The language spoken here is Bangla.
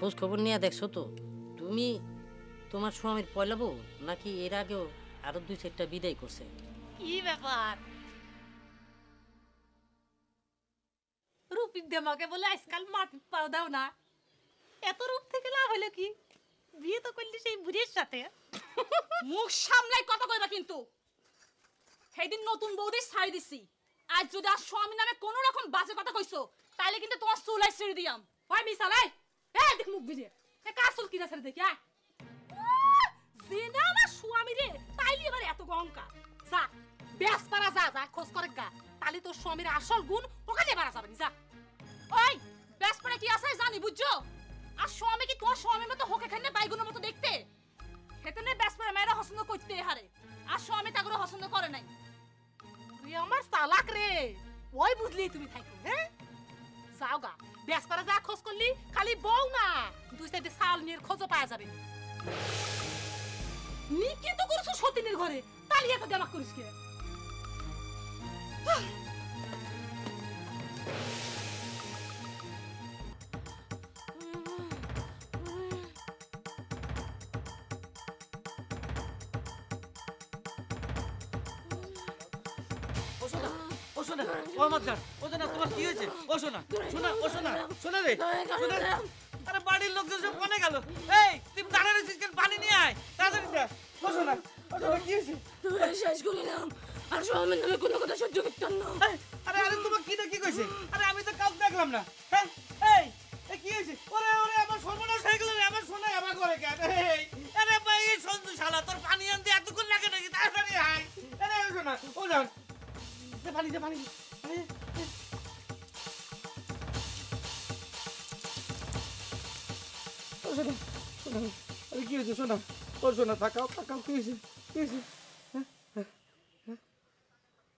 খোঁজ খবর নিয়ে দেখছো তো তুমি তোমার স্বামীর পয়লা বউ নাকি এর আগেও আরো 2-4টা বিদায় করছে? কি ব্যাপার? রূপীর দেমাকে বলে আজকাল মাটি পাও দাও না। এত রূপ থেকে লাভ হলো কি? বিয়ে তো করলি সেই বুড়ির সাথে। মুখ সামলাই কথা কইবা কিন্তু। সেদিন নতুন বৌদি ছাড়ি দিছি, আজ যদি আর স্বামী নামে কোন রকম বাজে কথা কইছো তাহলে কিন্তু তোমার চুলাই ছেড়ে দিয়াম। ভাই মিসালাই এই দেখ মুখ বিজে এ কার চুল কিনা ছেড়ে দেখি। জেনা না স্বামী রে তাইলে এবার এত গঙ্কা যা বেশ পারা যা যা খোঁজ করে গা, তাহলে তোর স্বামীর আসল গুণ ওখানে বাড়া যাবে যা। ওই বেশ পারা কি আছে জানি বুঝছো? আর স্বামী কি তোমার স্বামীর মতো হোকে খাইনে বাইগুনের মতো দেখতে? হেতনে বেশ পারা মেয়েরা পছন্দ করতে হারে, আর স্বামী তাগুলো পছন্দ করে নাই। তুই আমার চালাক রে, ওই বুঝলি তুমি থাকো। হ্যাঁ যাও গা বেশ পারা যা খোঁজ করলি, খালি বউ না 2-4 সাল নিয়ে খোঁজও পাওয়া যাবে। নিকি তো করছো সতীনের ঘরে, তাহলে এত দেমাক করিস কে? তোমার কি হয়েছে? ও শোনা শোনা ও শোনা শোনা রে শোনা। আরে বাড়ির লোকজন সব কোনে গেল? এই তুমি দাঁড়া রেছিস কেন? পানি নিয়ে আয় তাড়াতাড়ি যা। ও শোনা কি হয়েছে? শেষ করিলাম আর স্বামীর নামে কোনো কথা সহ্য করতাম না। আরে আরে তোমার কি না কি কইছে? আরে আমি তো কাউকে দেখলাম না। হ্যাঁ এই এ কি হয়েছে? ওরে ওরে আমার সর্বনাশ হয়ে গেল রে। আমার সোনা আমার ঘরে কেন? এই আরে ভাই এই সঞ্জু শালা তোর পানি আনতে এতক্ষণ লাগে নাকি? তাড়াতাড়ি আয়। আরে ও শোনা ও যান দে পানি দে পানি। ও শোনা শোনা আরে কি হয়েছে? শোনা ও শোনা তাকাও তাকাও কি হয়েছে? কি হয়েছে?